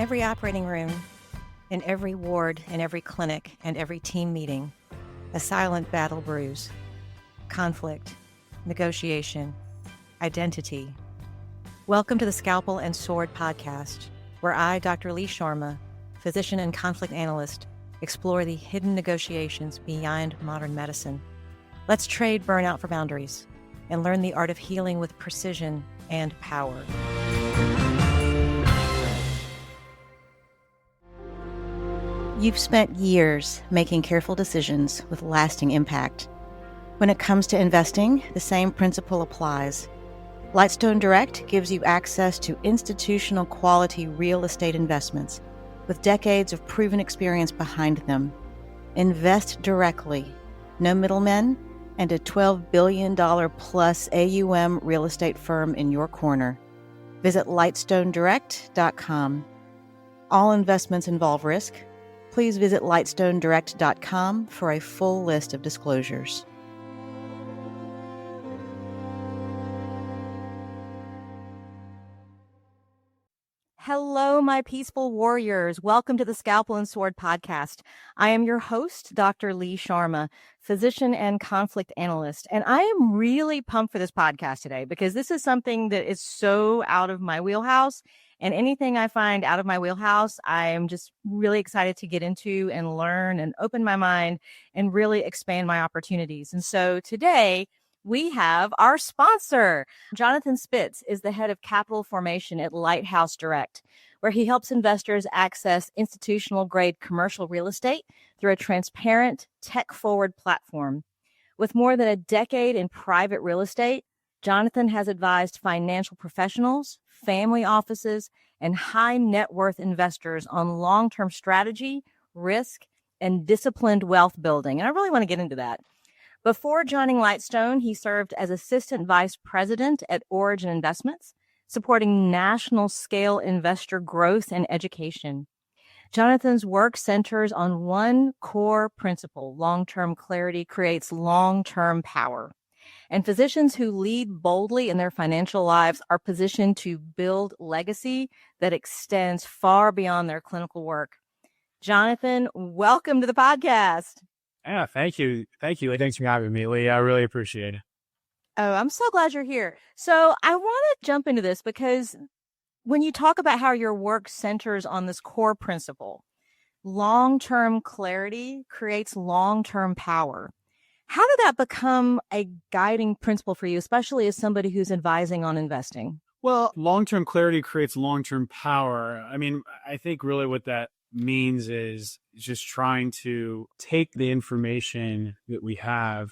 every operating room, in every ward, in every clinic, and every team meeting, a silent battle brews. Conflict, negotiation, identity. Welcome to the Scalpel and Sword podcast, where I, Dr. Lee Sharma, physician and conflict analyst, explore the hidden negotiations beyond modern medicine. Let's trade burnout for boundaries and learn the art of healing with precision and power. You've spent years making careful decisions with lasting impact. When it comes to investing, the same principle applies. Lightstone Direct gives you access to institutional quality real estate investments with decades of proven experience behind them. Invest directly, no middlemen, and a $12 billion plus AUM real estate firm in your corner. Visit lightstonedirect.com. All investments involve risk. Please visit lightstonedirect.com for a full list of disclosures. Hello, my peaceful warriors. Welcome to the Scalpel and Sword podcast. I am your host, Dr. Lee Sharma, physician and conflict analyst. And I am really pumped for this podcast today because this is something that is so out of my wheelhouse. And anything I find out of my wheelhouse, I'm just really excited to get into and learn and open my mind and really expand my opportunities. And so today, we have our sponsor. Jonathan Spitz is the head of capital formation at Lighthouse Direct, where he helps investors access institutional grade commercial real estate through a transparent, tech-forward platform. With more than a decade in private real estate, Jonathan has advised financial professionals, family offices, and high net worth investors on long-term strategy, risk, and disciplined wealth building. And I really want to get into that. Before joining Lightstone, he served as assistant vice president at Origin Investments, supporting national scale investor growth and education. Jonathan's work centers on one core principle: long-term clarity creates long-term power. And physicians who lead boldly in their financial lives are positioned to build legacy that extends far beyond their clinical work. Jonathan, welcome to the podcast. Yeah, thank you. Thanks for having me, Lee. I really appreciate it. Oh, I'm so glad you're here. So I want to jump into this because when you talk about how your work centers on this core principle, long-term clarity creates long-term power. How did that become a guiding principle for you, especially as somebody who's advising on investing? Well, long-term clarity creates long-term power. I mean, I think really what that means is just trying to take the information that we have.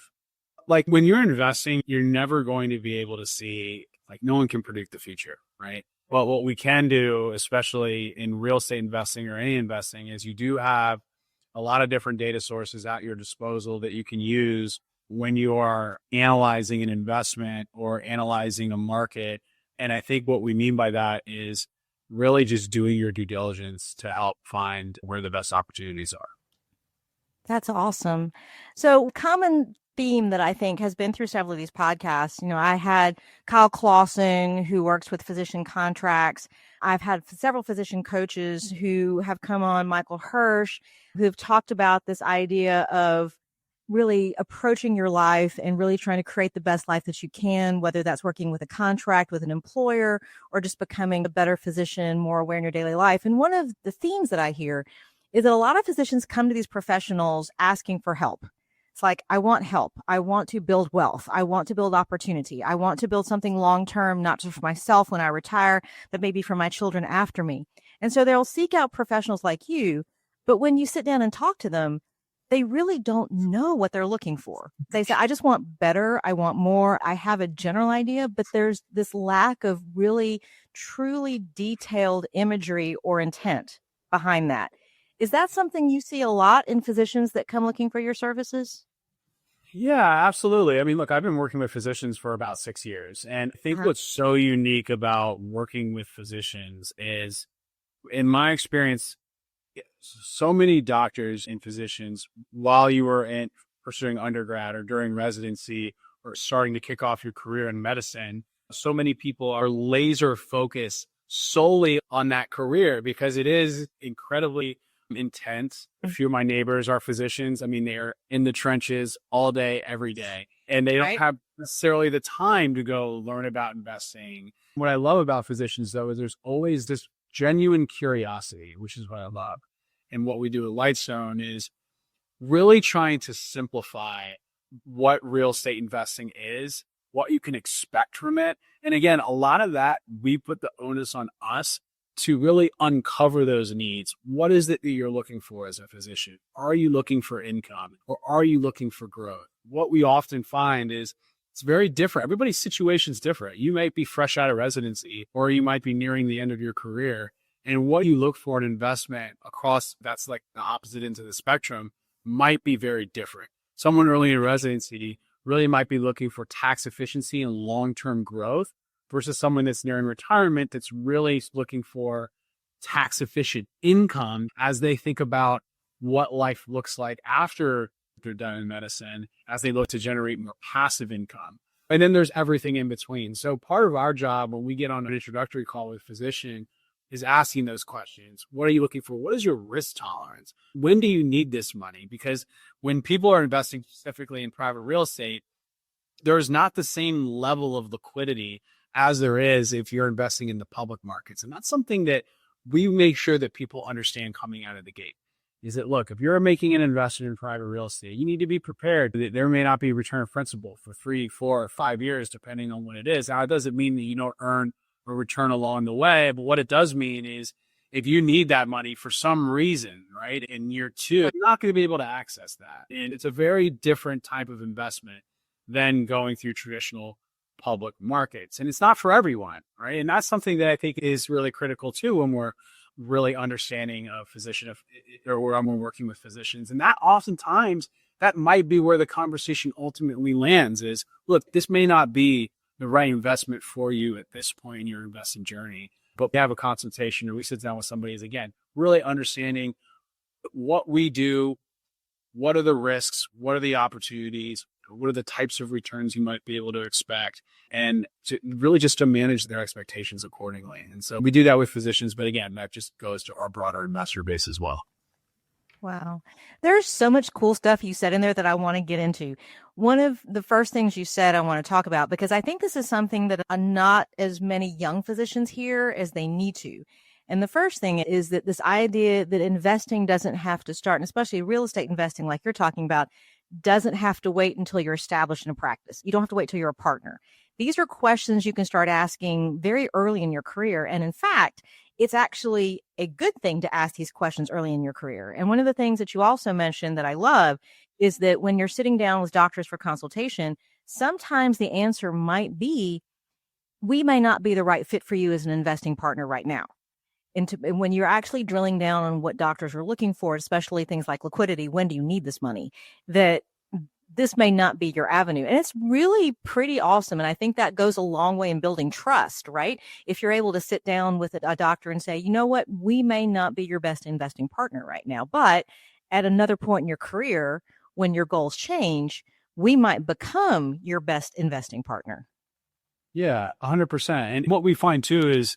Like when you're investing, you're never going to be able to see, like no one can predict the future, right? But what we can do, especially in real estate investing or any investing, is you do have a lot of different data sources at your disposal that you can use when you are analyzing an investment or analyzing a market. And I think what we mean by that is really just doing your due diligence to help find where the best opportunities are. That's awesome. So common theme that I think has been through several of these podcasts, I had Kyle Clausen, who works with physician contracts. I've had several physician coaches who have come on, Michael Hirsch, who have talked about this idea of really approaching your life and really trying to create the best life that you can, whether that's working with a contract with an employer or just becoming a better physician, more aware in your daily life. And one of the themes that I hear is that a lot of physicians come to these professionals asking for help. It's like, I want help. I want to build wealth. I want to build opportunity. I want to build something long-term, not just for myself when I retire, but maybe for my children after me. And so they'll seek out professionals like you. But when you sit down and talk to them, they really don't know what they're looking for. They say, I just want better. I want more. I have a general idea, but there's this lack of really, truly detailed imagery or intent behind that. Is that something you see a lot in physicians that come looking for your services? Yeah, absolutely. I mean, look, I've been working with physicians for about 6 years. And I think what's so unique about working with physicians is, in my experience, so many doctors and physicians, while you were pursuing undergrad or during residency or starting to kick off your career in medicine, so many people are laser focused solely on that career because it is incredibly intense. A few of my neighbors are physicians. I mean, they are in the trenches all day, every day, and they don't Right. have necessarily the time to go learn about investing. What I love about physicians, though, is there's always this genuine curiosity, which is what I love. And what we do at Lightstone is really trying to simplify what real estate investing is, what you can expect from it. And again, a lot of that, we put the onus on us to really uncover those needs. What is it that you're looking for as a physician? Are you looking for income or are you looking for growth? What we often find is it's very different. Everybody's situation is different. You might be fresh out of residency or you might be nearing the end of your career. And what you look for in investment across, that's like the opposite end of the spectrum, might be very different. Someone early in residency really might be looking for tax efficiency and long-term growth versus someone that's nearing retirement that's really looking for tax efficient income as they think about what life looks like after they're done in medicine, as they look to generate more passive income. And then there's everything in between. So part of our job when we get on an introductory call with a physician is asking those questions. What are you looking for? What is your risk tolerance? When do you need this money? Because when people are investing specifically in private real estate, there's not the same level of liquidity as there is if you're investing in the public markets. And that's something that we make sure that people understand coming out of the gate. Is that, look, if you're making an investment in private real estate, you need to be prepared that there may not be return of principal for 3, 4, or 5 years, depending on what it is. Now, it doesn't mean that you don't earn a return along the way, but what it does mean is if you need that money for some reason, right, in year 2, you're not going to be able to access that. And it's a very different type of investment than going through traditional public markets. And it's not for everyone, right? And that's something that I think is really critical too when we're really understanding a physician or when we're working with physicians. And that oftentimes that might be where the conversation ultimately lands is, look, this may not be the right investment for you at this point in your investing journey, but we have a consultation or we sit down with somebody is, again, really understanding what we do, what are the risks, what are the opportunities, what are the types of returns you might be able to expect, and to really just to manage their expectations accordingly. And so we do that with physicians, but again, that just goes to our broader investor base as well. Wow. There's so much cool stuff you said in there that I want to get into. One of the first things you said I want to talk about, because I think this is something that not as many young physicians hear as they need to. And the first thing is that this idea that investing doesn't have to start, and especially real estate investing, like you're talking about, doesn't have to wait until you're established in a practice. You don't have to wait till you're a partner. These are questions you can start asking very early in your career. And in fact, it's actually a good thing to ask these questions early in your career. And one of the things that you also mentioned that I love is that when you're sitting down with doctors for consultation, sometimes the answer might be, we may not be the right fit for you as an investing partner right now. And when you're actually drilling down on what doctors are looking for, especially things like liquidity, when do you need this money, that this may not be your avenue. And it's really pretty awesome. And I think that goes a long way in building trust, right? If you're able to sit down with a doctor and say, you know what, we may not be your best investing partner right now, but at another point in your career, when your goals change, we might become your best investing partner. Yeah, 100%. And what we find too is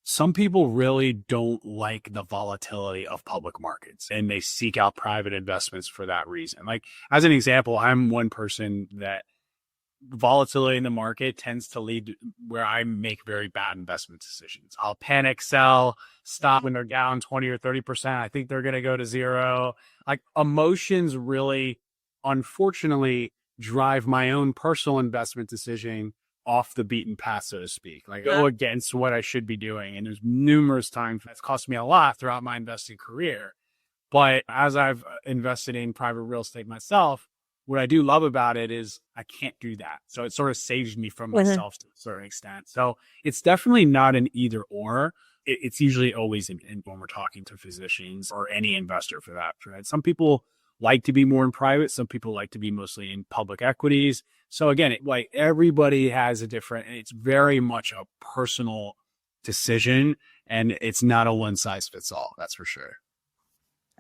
some people really don't like the volatility of public markets and they seek out private investments for that reason. Like, as an example, I'm one person that volatility in the market tends to lead to where I make very bad investment decisions. I'll panic, sell, stop when they're down 20 or 30%. I think they're going to go to zero. Like, emotions really, unfortunately, drive my own personal investment decision off the beaten path, so to speak, like go against what I should be doing. And there's numerous times that's cost me a lot throughout my investing career. But as I've invested in private real estate myself, what I do love about it is I can't do that. So it sort of saves me from myself to a certain extent. So it's definitely not an either or. It's usually always when we're talking to physicians or any investor for that. Right? Some people like to be more in private. Some people like to be mostly in public equities. So again, like everybody has a different, it's very much a personal decision and it's not a one size fits all. That's for sure.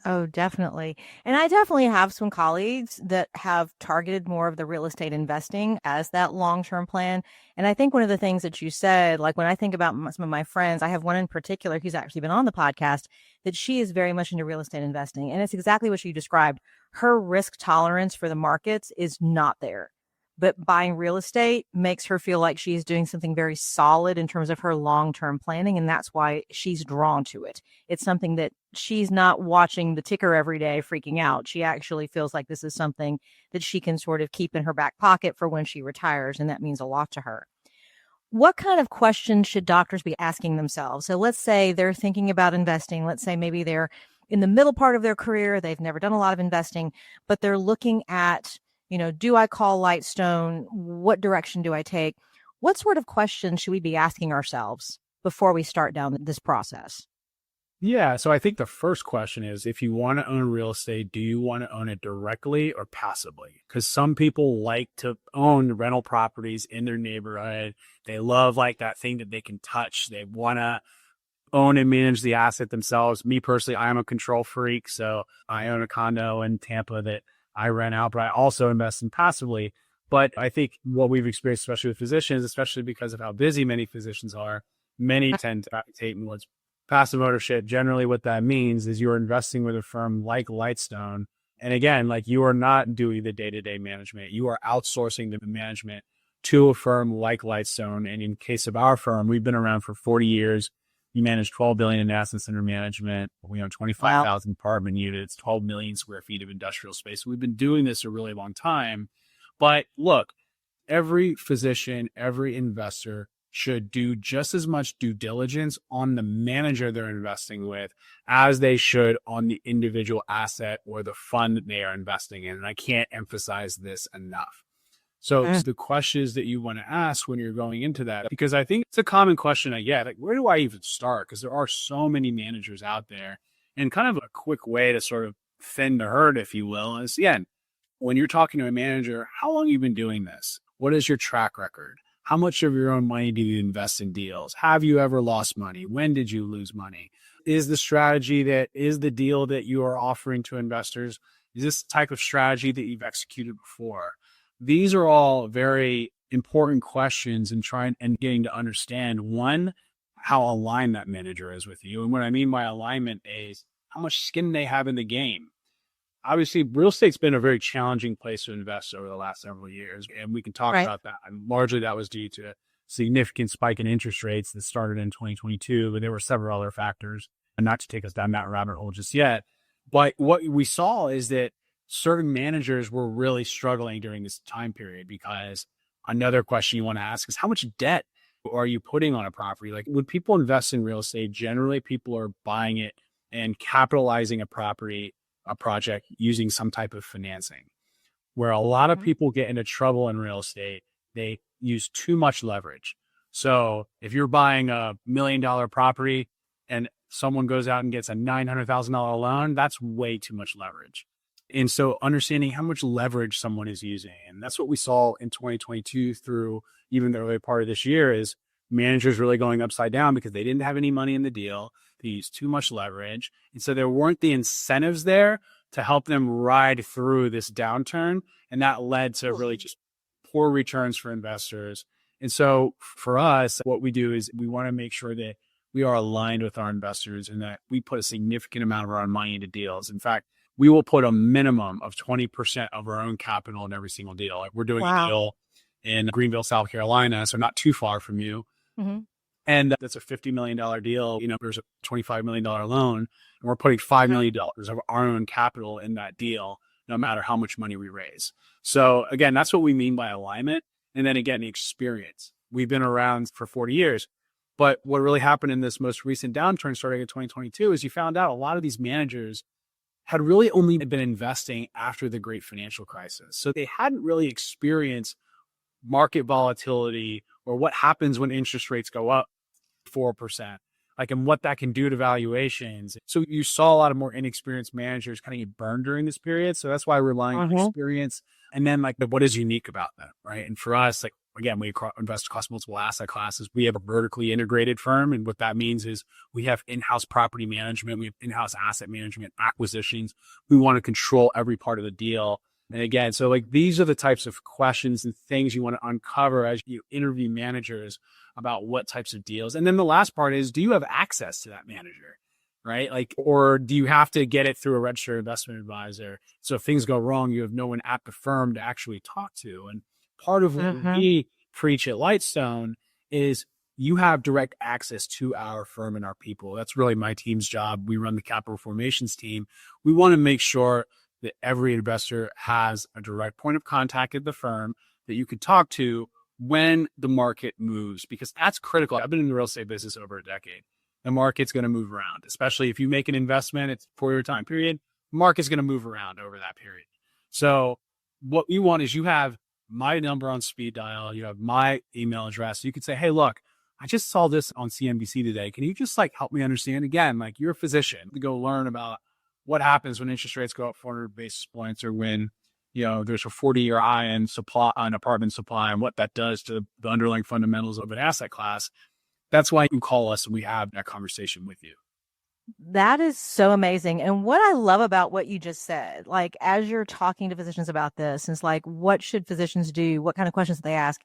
Oh, definitely. And I definitely have some colleagues that have targeted more of the real estate investing as that long-term plan. And I think one of the things that you said, like when I think about some of my friends, I have one in particular who's actually been on the podcast that she is very much into real estate investing. And it's exactly what you described. Her risk tolerance for the markets is not there. But buying real estate makes her feel like she's doing something very solid in terms of her long-term planning. And that's why she's drawn to it. It's something that she's not watching the ticker every day freaking out. She actually feels like this is something that she can sort of keep in her back pocket for when she retires. And that means a lot to her. What kind of questions should doctors be asking themselves? So let's say they're thinking about investing. Let's say maybe they're in the middle part of their career. They've never done a lot of investing, but they're looking at, do I call Lightstone? What direction do I take? What sort of questions should we be asking ourselves before we start down this process? Yeah. So I think the first question is, if you want to own real estate, do you want to own it directly or passively? Because some people like to own rental properties in their neighborhood. They love like that thing that they can touch. They want to own and manage the asset themselves. Me personally, I am a control freak. So I own a condo in Tampa that I rent out, but I also invest in passively. But I think what we've experienced, especially with physicians, especially because of how busy many physicians are, many tend to gravitate towards passive ownership. Generally, what that means is you're investing with a firm like Lightstone. And again, like you are not doing the day-to-day management. You are outsourcing the management to a firm like Lightstone. And in case of our firm, we've been around for 40 years. We manage 12 billion in assets under management. We own 25,000 apartment units, 12 million square feet of industrial space. We've been doing this a really long time. But look, every physician, every investor should do just as much due diligence on the manager they're investing with as they should on the individual asset or the fund that they are investing in. And I can't emphasize this enough. So the questions that you want to ask when you're going into that, because I think it's a common question I get, like, where do I even start? Because there are so many managers out there. And kind of a quick way to sort of thin the herd, if you will, is, again, when you're talking to a manager, how long have you been doing this? What is your track record? How much of your own money do you invest in deals? Have you ever lost money? When did you lose money? Is the strategy that is the deal that you are offering to investors? Is this the type of strategy that you've executed before? These are all very important questions in trying and getting to understand, one, how aligned that manager is with you. And what I mean by alignment is how much skin they have in the game. Obviously, real estate's been a very challenging place to invest over the last several years, and we can talk about that. And largely that was due to a significant spike in interest rates that started in 2022, but there were several other factors, and not to take us down that rabbit hole just yet. But what we saw is that certain managers were really struggling during this time period, because another question you want to ask is, how much debt are you putting on a property? Like, when people invest in real estate, generally people are buying it and capitalizing a project using some type of financing. Where a lot of people get into trouble in real estate, they use too much leverage. So if you're buying $1 million property and someone goes out and gets a $900,000 loan, that's way too much leverage. And so understanding how much leverage someone is using, and that's what we saw in 2022 through even the early part of this year, is managers really going upside down because they didn't have any money in the deal. They used too much leverage. And so there weren't the incentives there to help them ride through this downturn. And that led to really just poor returns for investors. And so for us, what we do is we want to make sure that we are aligned with our investors and that we put a significant amount of our own money into deals. In fact, we will put a minimum of 20% of our own capital in every single deal. Like, we're doing a deal in Greenville, South Carolina, so not too far from you. Mm-hmm. And that's a $50 million deal. There's a $25 million loan, and we're putting $5 million of our own capital in that deal, no matter how much money we raise. So again, that's what we mean by alignment. And then again, the experience. We've been around for 40 years. But what really happened in this most recent downturn starting in 2022 is you found out a lot of these managers had really only been investing after the great financial crisis. So they hadn't really experienced market volatility or what happens when interest rates go up 4%, and what that can do to valuations. So you saw a lot of more inexperienced managers kind of get burned during this period. So that's why we're relying on experience. And then what is unique about them, right? And for us, again, we invest across multiple asset classes. We have a vertically integrated firm. And what that means is we have in-house property management. We have in-house asset management, acquisitions. We want to control every part of the deal. And again, so like these are the types of questions and things you want to uncover as you interview managers about what types of deals. And then the last part is, do you have access to that manager? Right? Like, or do you have to get it through a registered investment advisor? So if things go wrong, you have no one at the firm to actually talk to. And part of what we preach at Lightstone is you have direct access to our firm and our people. That's really my team's job. We run the capital formations team. We want to make sure that every investor has a direct point of contact at the firm that you could talk to when the market moves, because that's critical. I've been in the real estate business over a decade. The market's going to move around, especially if you make an investment, it's for your time period. The market's going to move around over that period. So what we want is you have my number on speed dial. You have my email address. You could say, hey, look, I just saw this on CNBC today. Can you just like help me understand again, like you're a physician to go learn about what happens when interest rates go up 400 basis points or when, there's a 40-year high in supply on apartment supply and what that does to the underlying fundamentals of an asset class. That's why you call us and we have that conversation with you. That is so amazing. And what I love about what you just said, like as you're talking to physicians about this, it's like, what should physicians do? What kind of questions do they ask?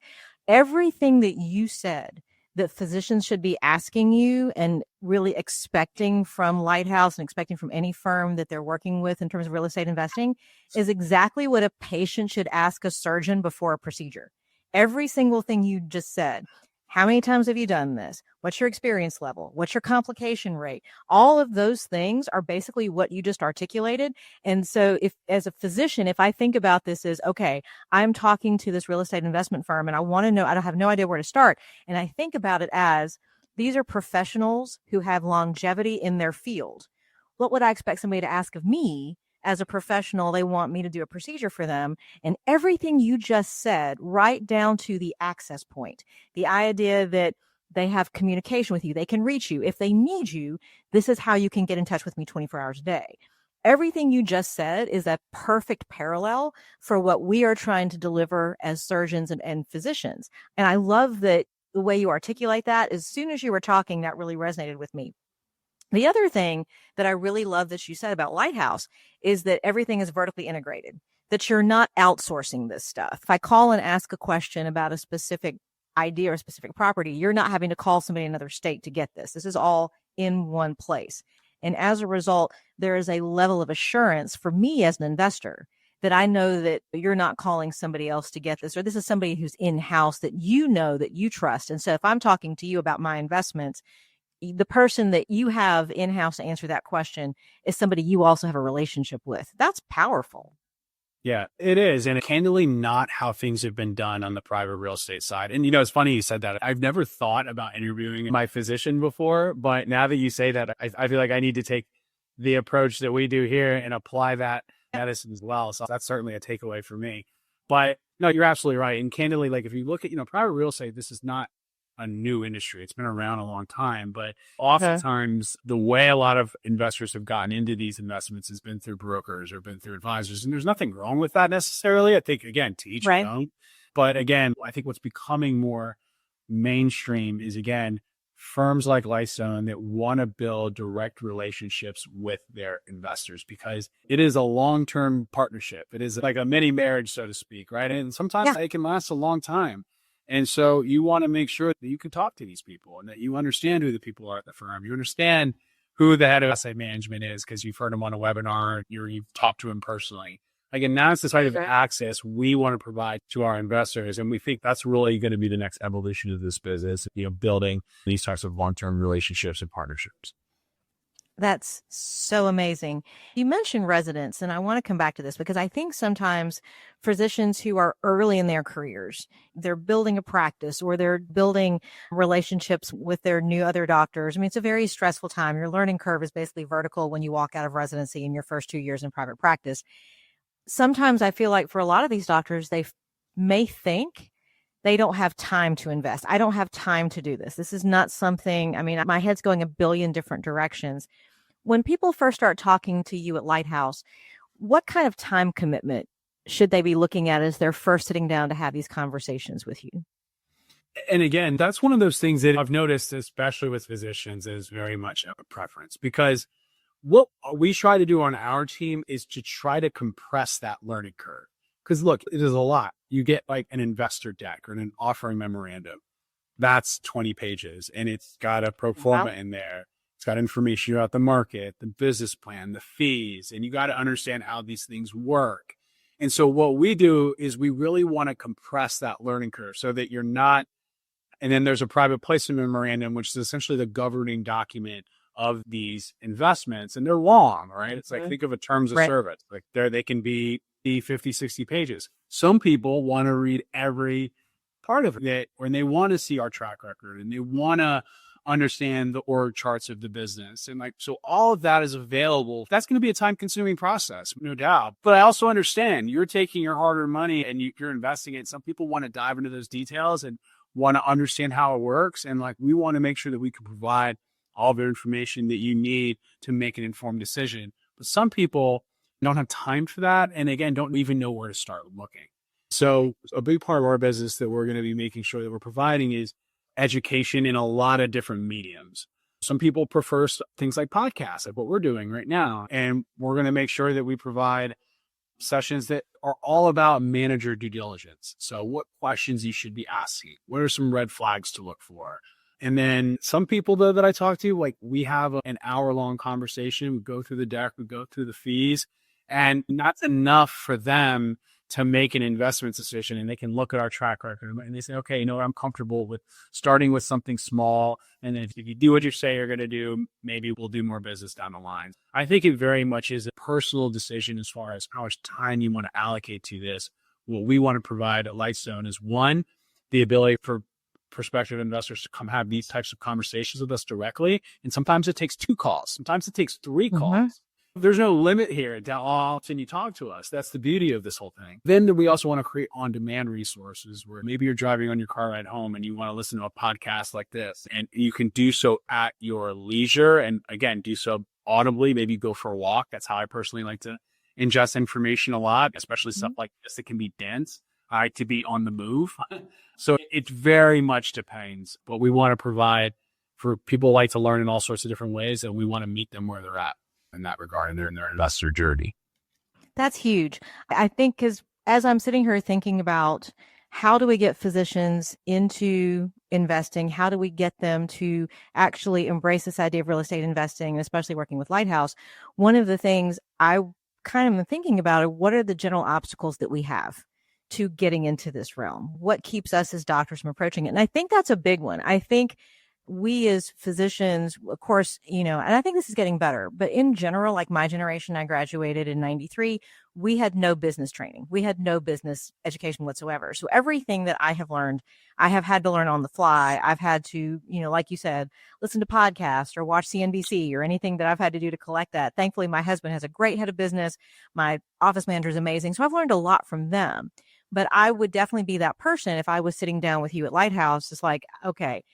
Everything that you said that physicians should be asking you and really expecting from Lighthouse and expecting from any firm that they're working with in terms of real estate investing is exactly what a patient should ask a surgeon before a procedure. Every single thing you just said. How many times have you done this? What's your experience level? What's your complication rate? All of those things are basically what you just articulated. And so if, as a physician, if I think about this as, okay, I'm talking to this real estate investment firm and I want to know, I don't have no idea where to start. And I think about it as these are professionals who have longevity in their field. What would I expect somebody to ask of me? As a professional, they want me to do a procedure for them. And everything you just said, right down to the access point, the idea that they have communication with you, they can reach you. If they need you, this is how you can get in touch with me 24 hours a day. Everything you just said is a perfect parallel for what we are trying to deliver as surgeons and physicians. And I love that the way you articulate that. As soon as you were talking, that really resonated with me. The other thing that I really love that you said about Lighthouse is that everything is vertically integrated, that you're not outsourcing this stuff. If I call and ask a question about a specific idea or a specific property, you're not having to call somebody in another state to get this. This is all in one place. And as a result, there is a level of assurance for me as an investor that I know that you're not calling somebody else to get this, or this is somebody who's in-house that you know that you trust. And so if I'm talking to you about my investments, the person that you have in-house to answer that question is somebody you also have a relationship with. That's powerful. Yeah, it is. And candidly, not how things have been done on the private real estate side. And, it's funny you said that. I've never thought about interviewing my physician before, but now that you say that, I feel like I need to take the approach that we do here and apply that medicine as well. So that's certainly a takeaway for me. But no, you're absolutely right. And candidly, like if you look at, private real estate, this is not a new industry. It's been around a long time, but oftentimes the way a lot of investors have gotten into these investments has been through brokers or been through advisors. And there's nothing wrong with that necessarily. I think, again, to each his own. But again, I think what's becoming more mainstream is, again, firms like Lightstone that want to build direct relationships with their investors because it is a long-term partnership. It is like a mini marriage, so to speak, right? And sometimes it can last a long time. And so you want to make sure that you can talk to these people and that you understand who the people are at the firm. You understand who the head of asset management is because you've heard them on a webinar, you've talked to them personally. Again, now it's the type of access we want to provide to our investors. And we think that's really going to be the next evolution of this business, building these types of long-term relationships and partnerships. That's so amazing. You mentioned residents, and I want to come back to this because I think sometimes physicians who are early in their careers, they're building a practice or they're building relationships with their new other doctors. I mean, it's a very stressful time. Your learning curve is basically vertical when you walk out of residency in your first 2 years in private practice. Sometimes I feel like for a lot of these doctors, they may think they don't have time to invest. I don't have time to do this. This is not something, my head's going a billion different directions. When people first start talking to you at Lighthouse, what kind of time commitment should they be looking at as they're first sitting down to have these conversations with you? And again, that's one of those things that I've noticed, especially with physicians, is very much a preference, because what we try to do on our team is to try to compress that learning curve. Because look, it is a lot. You get like an investor deck or an offering memorandum. That's 20 pages and it's got a pro forma in there. It's got information about the market, the business plan, the fees, and you got to understand how these things work. And so what we do is we really want to compress that learning curve so that you're not. And then there's a private placement memorandum, which is essentially the governing document of these investments. And they're long, right? It's like, think of a terms of service. Like they can be 50, 60 pages. Some people want to read every part of it, when they want to see our track record and they want to understand the org charts of the business. And like, so all of that is available. That's going to be a time consuming process, no doubt. But I also understand you're taking your hard earned money and you're investing it. Some people want to dive into those details and want to understand how it works. And like, we want to make sure that we can provide all the information that you need to make an informed decision. But some people don't have time for that. And again, don't even know where to start looking. So a big part of our business that we're going to be making sure that we're providing is education in a lot of different mediums. Some people prefer things like podcasts, like what we're doing right now. And we're going to make sure that we provide sessions that are all about manager due diligence. So what questions you should be asking? What are some red flags to look for? And then some people though that I talk to, like we have an hour-long conversation. We go through the deck, we go through the fees, and that's enough for them to make an investment decision. And they can look at our track record and they say, okay, I'm comfortable with starting with something small. And if you do what you say you're going to do, maybe we'll do more business down the line. I think it very much is a personal decision as far as how much time you want to allocate to this. What we want to provide at Lightstone is, one, the ability for prospective investors to come have these types of conversations with us directly. And sometimes it takes 2 calls. Sometimes it takes 3 calls. There's no limit here to how often you talk to us. That's the beauty of this whole thing. Then we also want to create on-demand resources where maybe you're driving on your car ride home and you want to listen to a podcast like this, and you can do so at your leisure. And again, do so audibly. Maybe go for a walk. That's how I personally like to ingest information a lot, especially stuff like this that can be dense. I like to be on the move. So it very much depends. But we want to provide for people who like to learn in all sorts of different ways, and we want to meet them where they're at in that regard, and they're in their investor journey. That's huge. I think because as I'm sitting here thinking about how do we get physicians into investing, how do we get them to actually embrace this idea of real estate investing, especially working with Lighthouse, one of the things I kind of am thinking about are what are the general obstacles that we have to getting into this realm? What keeps us as doctors from approaching it? And I think that's a big one. I think we as physicians, of course, and I think this is getting better, but in general, like my generation, I graduated in 93. We had no business training. We had no business education whatsoever. So everything that I have learned, I have had to learn on the fly. I've had to, like you said, listen to podcasts or watch CNBC or anything that I've had to do to collect that. Thankfully, my husband has a great head of business. My office manager is amazing. So I've learned a lot from them, but I would definitely be that person if I was sitting down with you at Lighthouse. It's like, okay,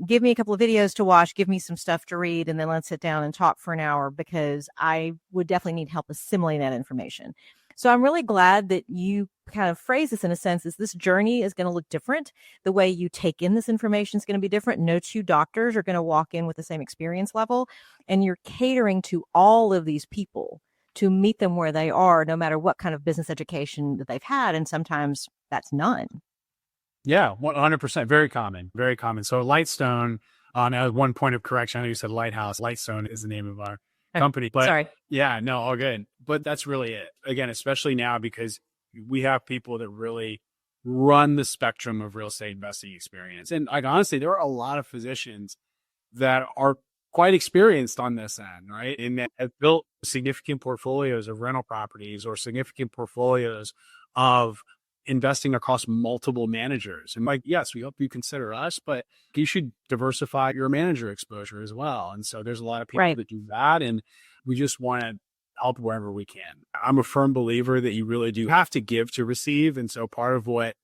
give me a couple of videos to watch, give me some stuff to read, and then let's sit down and talk for an hour, because I would definitely need help assimilating that information. So I'm really glad that you kind of phrase this in a sense is this journey is going to look different. The way you take in this information is going to be different. No 2 doctors are going to walk in with the same experience level, and you're catering to all of these people to meet them where they are, no matter what kind of business education that they've had. And sometimes that's none. Yeah, 100%. Very common. Very common. So Lightstone, as one point of correction, I know you said Lighthouse. Lightstone is the name of our company. But sorry. Yeah, no, all good. But that's really it. Again, especially now, because we have people that really run the spectrum of real estate investing experience. And like, honestly, there are a lot of physicians that are quite experienced on this end, right? And that have built significant portfolios of rental properties or significant portfolios of investing across multiple managers. And like, yes, we hope you consider us, but you should diversify your manager exposure as well. And so there's a lot of people that do that. And we just want to help wherever we can. I'm a firm believer that you really do have to give to receive. And so part of what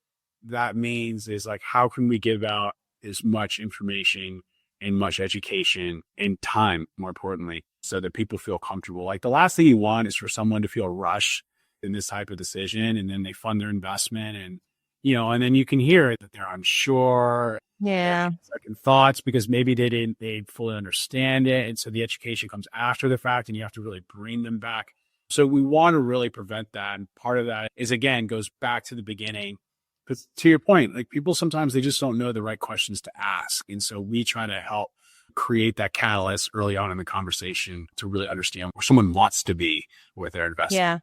that means is like, how can we give out as much information and much education and time, more importantly, so that people feel comfortable. Like the last thing you want is for someone to feel rushed in this type of decision, and then they fund their investment and and then you can hear that they're unsure, Yeah. second thoughts, because maybe they fully understand it. And so the education comes after the fact and you have to really bring them back. So we want to really prevent that. And part of that is, again, goes back to the beginning. Because to your point, like people sometimes they just don't know the right questions to ask. And so we try to help create that catalyst early on in the conversation to really understand where someone wants to be with their investment. Yeah.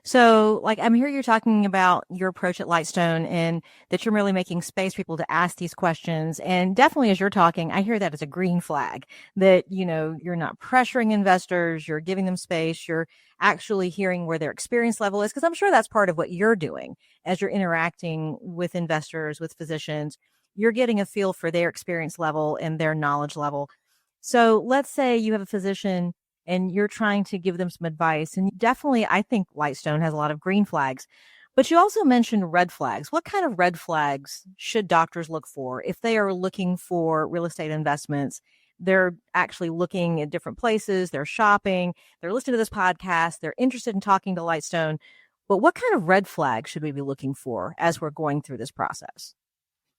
So like I'm here, you're talking about your approach at Lightstone and that you're really making space for people to ask these questions. And definitely as you're talking, I hear that as a green flag that, you're not pressuring investors, you're giving them space, you're actually hearing where their experience level is. Cause I'm sure that's part of what you're doing as you're interacting with investors, with physicians, you're getting a feel for their experience level and their knowledge level. So let's say you have a physician and you're trying to give them some advice. And definitely, I think Lightstone has a lot of green flags, but you also mentioned red flags. What kind of red flags should doctors look for if they are looking for real estate investments? They're actually looking at different places, they're shopping, they're listening to this podcast, they're interested in talking to Lightstone. But what kind of red flags should we be looking for as we're going through this process?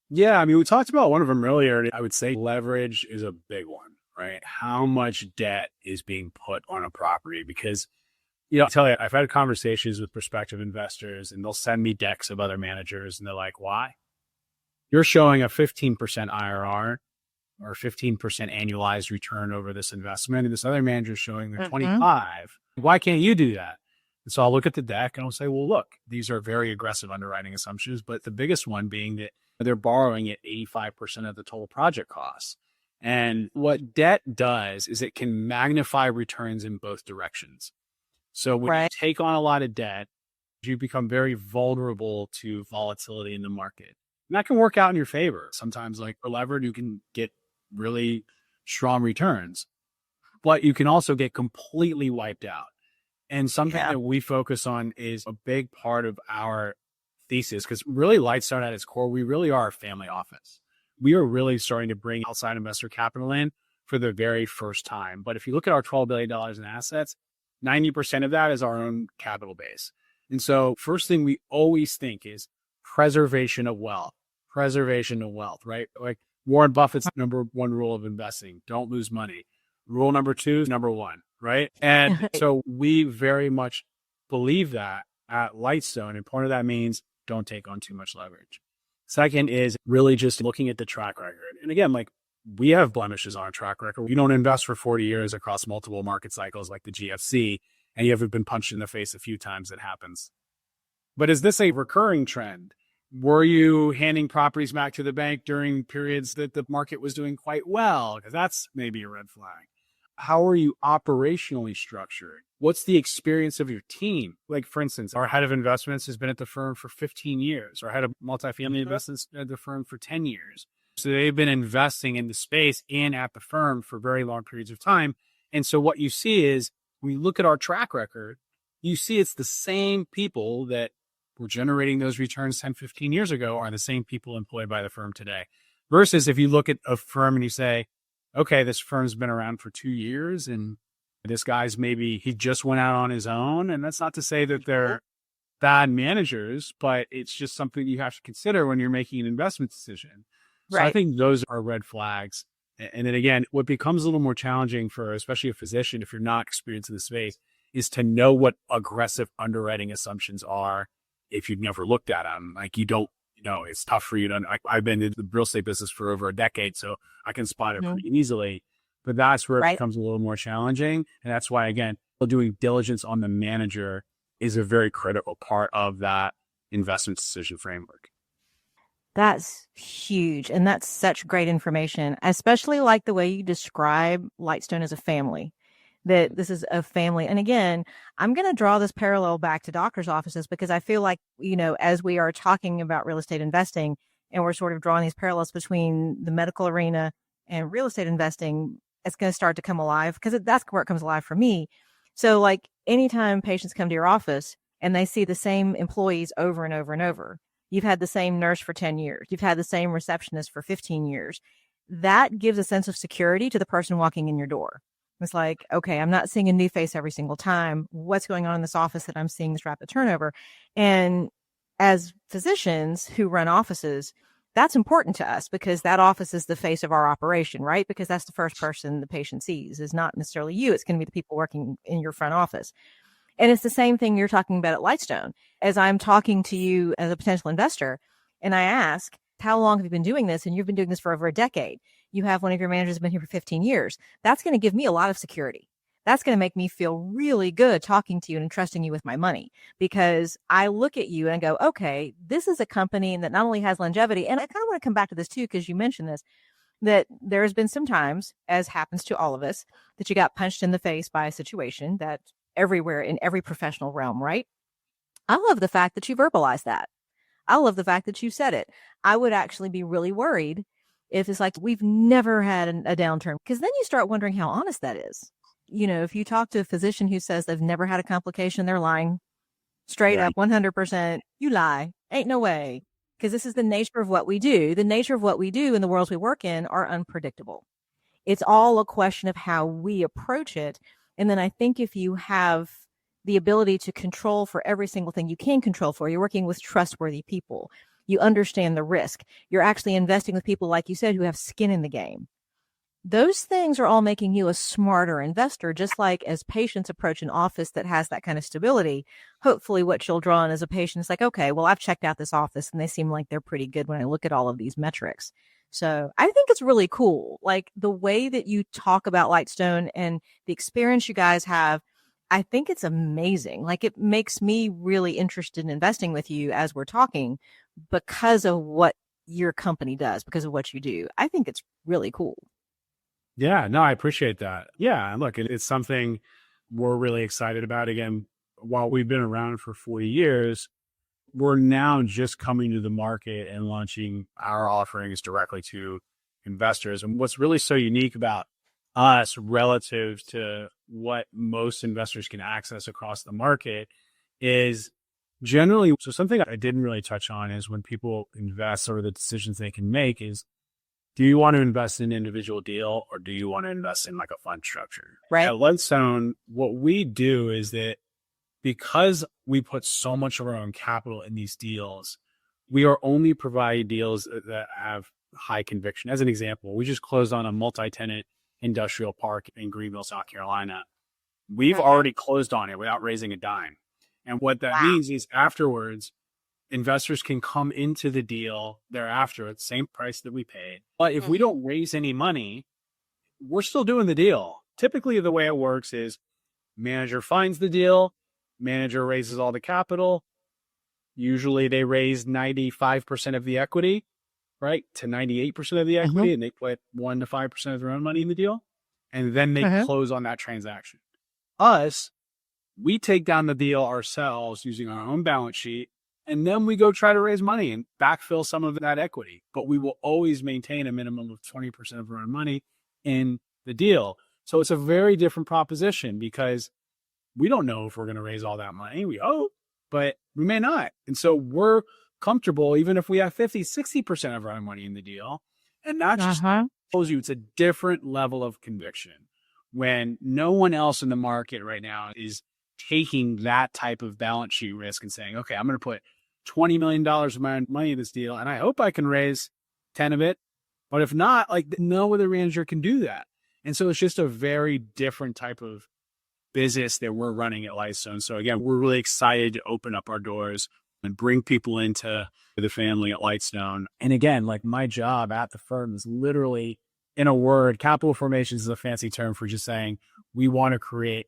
Yeah, I mean, we talked about one of them earlier. I would say leverage is a big one, right? How much debt is being put on a property? Because, I'll tell you, I've had conversations with prospective investors and they'll send me decks of other managers and they're like, why? You're showing a 15% IRR or 15% annualized return over this investment. And this other manager is showing they're 25. Why can't you do that? And so I'll look at the deck and I'll say, well, look, these are very aggressive underwriting assumptions, but the biggest one being that they're borrowing at 85% of the total project costs. And what debt does is it can magnify returns in both directions. So when you take on a lot of debt, you become very vulnerable to volatility in the market. And that can work out in your favor. Sometimes like for levered, you can get really strong returns, but you can also get completely wiped out. And something that we focus on is a big part of our thesis, because really Lightstone at its core, we really are a family office. We are really starting to bring outside investor capital in for the very first time. But if you look at our $12 billion in assets, 90% of that is our own capital base. And so first thing we always think is preservation of wealth, right? Like Warren Buffett's number one rule of investing, don't lose money. Rule number two is number one, right? And so we very much believe that at Lightstone. And part of that means don't take on too much leverage. Second is really just looking at the track record. And again, like we have blemishes on our track record. You don't invest for 40 years across multiple market cycles like the GFC, and you haven't been punched in the face a few times. It happens. But is this a recurring trend? Were you handing properties back to the bank during periods that the market was doing quite well? Because that's maybe a red flag. How are you operationally structured? What's the experience of your team? Like, for instance, our head of investments has been at the firm for 15 years. Our head of multifamily investments at the firm for 10 years. So they've been investing in the space and at the firm for very long periods of time. And so what you see is when you look at our track record, you see it's the same people that were generating those returns 10, 15 years ago are the same people employed by the firm today. Versus if you look at a firm and you say, okay, this firm's been around for 2 years and this guy's he just went out on his own. And that's not to say that they're bad managers, but it's just something you have to consider when you're making an investment decision. So I think those are red flags. And then again, what becomes a little more challenging for especially a physician, if you're not experienced in the space, is to know what aggressive underwriting assumptions are if you've never looked at them. Like you don't know, it's tough for you to, I've been in the real estate business for over a decade, so I can spot it pretty easily. But that's where it becomes a little more challenging. And that's why, again, doing diligence on the manager is a very critical part of that investment decision framework. That's huge. And that's such great information. I especially like the way you describe Lightstone as a family, that this is a family. And again, I'm going to draw this parallel back to doctors' offices because I feel like, as we are talking about real estate investing and we're sort of drawing these parallels between the medical arena and real estate investing, it's going to start to come alive because that's where it comes alive for me. So like anytime patients come to your office and they see the same employees over and over and over, you've had the same nurse for 10 years, you've had the same receptionist for 15 years, that gives a sense of security to the person walking in your door. It's like, okay, I'm not seeing a new face every single time. What's going on in this office that I'm seeing this rapid turnover? And as physicians who run offices, that's important to us because that office is the face of our operation, right? Because that's the first person the patient sees is not necessarily you. It's going to be the people working in your front office. And it's the same thing you're talking about at Lightstone. As I'm talking to you as a potential investor, and I ask, how long have you been doing this? And you've been doing this for over a decade. You have one of your managers been here for 15 years. That's going to give me a lot of security. That's going to make me feel really good talking to you and trusting you with my money because I look at you and go, okay, this is a company that not only has longevity, and I kind of want to come back to this too, because you mentioned this, that there has been some times, as happens to all of us, that you got punched in the face by a situation that everywhere in every professional realm, right? I love the fact that you verbalize that. I love the fact that you said it. I would actually be really worried if it's like we've never had a downturn, because then you start wondering how honest that is. If you talk to a physician who says they've never had a complication, they're lying straight up 100%. You lie. Ain't no way. Because this is the nature of what we do. The nature of what we do in the worlds we work in are unpredictable. It's all a question of how we approach it. And then I think if you have the ability to control for every single thing you can control for, you're working with trustworthy people. You understand the risk. You're actually investing with people, like you said, who have skin in the game. Those things are all making you a smarter investor, just like as patients approach an office that has that kind of stability. Hopefully what you'll draw on as a patient is like, okay, well, I've checked out this office and they seem like they're pretty good when I look at all of these metrics. So I think it's really cool. Like the way that you talk about Lightstone and the experience you guys have, I think it's amazing. Like it makes me really interested in investing with you as we're talking because of what your company does, because of what you do. I think it's really cool. Yeah, no, I appreciate that. Yeah, and look, it's something we're really excited about. Again, while we've been around for 40 years, we're now just coming to the market and launching our offerings directly to investors. And what's really so unique about us relative to what most investors can access across the market is generally, so something I didn't really touch on is when people invest or the decisions they can make is, do you want to invest in an individual deal or do you want to invest in like a fund structure? Right. At Lightstone, what we do is that because we put so much of our own capital in these deals, we are only providing deals that have high conviction. As an example, we just closed on a multi-tenant industrial park in Greenville, South Carolina. We've already closed on it without raising a dime. And what that means is afterwards, investors can come into the deal thereafter at the same price that we paid. But if we don't raise any money, we're still doing the deal. Typically, the way it works is manager finds the deal, manager raises all the capital. Usually they raise 95% of the equity, right? To 98% of the equity, and they put 1 to 5% of their own money in the deal. And then they close on that transaction. Us, we take down the deal ourselves using our own balance sheet. And then we go try to raise money and backfill some of that equity. But we will always maintain a minimum of 20% of our own money in the deal. So it's a very different proposition because we don't know if we're going to raise all that money. We hope, but we may not. And so we're comfortable even if we have 50, 60% of our own money in the deal. And that just shows you it's a different level of conviction when no one else in the market right now is taking that type of balance sheet risk and saying, okay, I'm going to put $20 million of my money in this deal, and I hope I can raise 10 of it. But if not, like no other manager can do that. And so it's just a very different type of business that we're running at Lightstone. So again, we're really excited to open up our doors and bring people into the family at Lightstone. And again, like my job at the firm is literally, in a word, capital formations is a fancy term for just saying we want to create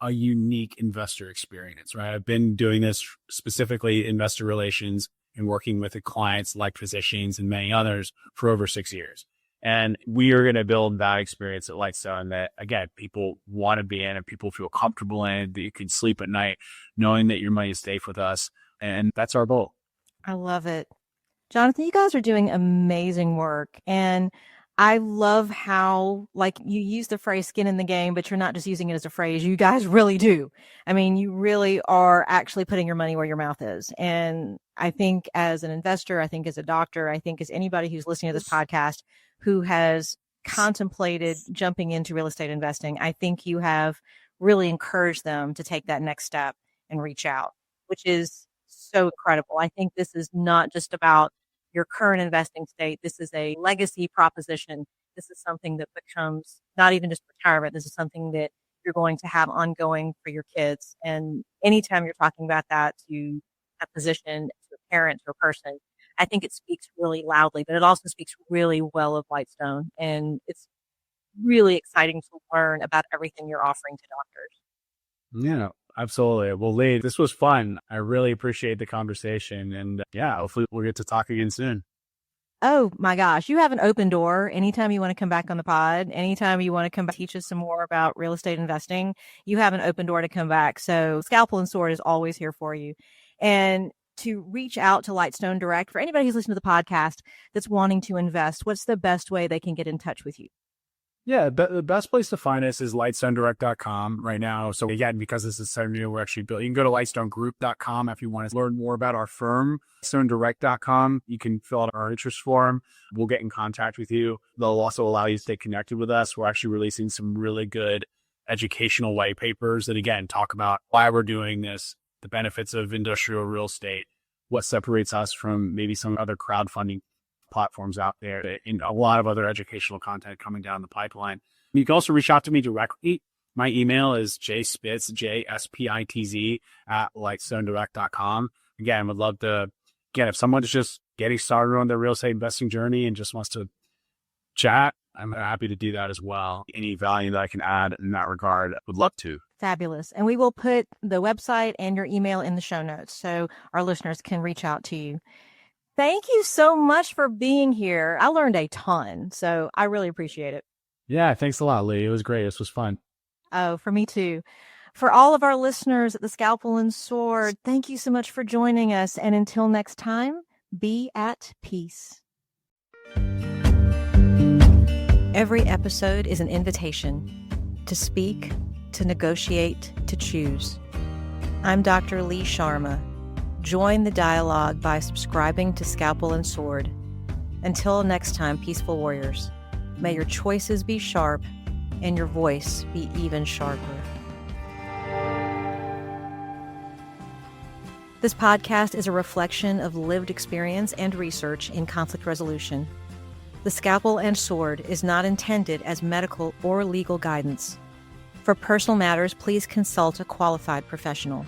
a unique investor experience, right? I've been doing this specifically investor relations and working with the clients like physicians and many others for over 6 years. And we are going to build that experience at Lightstone that, again, people want to be in and people feel comfortable in, that you can sleep at night knowing that your money is safe with us. And that's our goal. I love it. Jonathan, you guys are doing amazing work. And I love how, like, you use the phrase skin in the game, but you're not just using it as a phrase. You guys really do. I mean, you really are actually putting your money where your mouth is. And I think as an investor, I think as a doctor, I think as anybody who's listening to this podcast who has contemplated jumping into real estate investing, I think you have really encouraged them to take that next step and reach out, which is so incredible. I think this is not just about your current investing state. This is a legacy proposition. This is something that becomes not even just retirement. This is something that you're going to have ongoing for your kids. And anytime you're talking about that to a physician, to a parent, to a person, I think it speaks really loudly, but it also speaks really well of Lightstone. And it's really exciting to learn about everything you're offering to doctors. Yeah, absolutely. Well, Lee, this was fun. I really appreciate the conversation. And yeah, hopefully we'll get to talk again soon. Oh my gosh, you have an open door anytime you want to come back on the pod, anytime you want to come back, teach us some more about real estate investing, you have an open door to come back. So Scalpel and Sword is always here for you. And to reach out to Lightstone Direct, for anybody who's listening to the podcast that's wanting to invest, what's the best way they can get in touch with you? Yeah, the best place to find us is lightstonedirect.com right now. So again, because this is so new, we're actually building. You can go to lightstonegroup.com if you want to learn more about our firm. Lightstonedirect.com. You can fill out our interest form. We'll get in contact with you. They'll also allow you to stay connected with us. We're actually releasing some really good educational white papers that, again, talk about why we're doing this, the benefits of industrial real estate, what separates us from maybe some other crowdfunding platforms out there, and a lot of other educational content coming down the pipeline. You can also reach out to me directly. My email is jspitz, JSPITZ @lightstonedirect.com. Again, would love to, if someone's just getting started on their real estate investing journey and just wants to chat, I'm happy to do that as well. Any value that I can add in that regard, I would love to. Fabulous. And we will put the website and your email in the show notes so our listeners can reach out to you. Thank you so much for being here. I learned a ton, so I really appreciate it. Yeah, thanks a lot, Lee. It was great. This was fun. Oh, for me too. For all of our listeners at the Scalpel and Sword, thank you so much for joining us. And until next time, be at peace. Every episode is an invitation to speak, to negotiate, to choose. I'm Dr. Lee Sharma. Join the dialogue by subscribing to Scalpel and Sword. Until next time, peaceful warriors, may your choices be sharp and your voice be even sharper. This podcast is a reflection of lived experience and research in conflict resolution. The Scalpel and Sword is not intended as medical or legal guidance. For personal matters, please consult a qualified professional.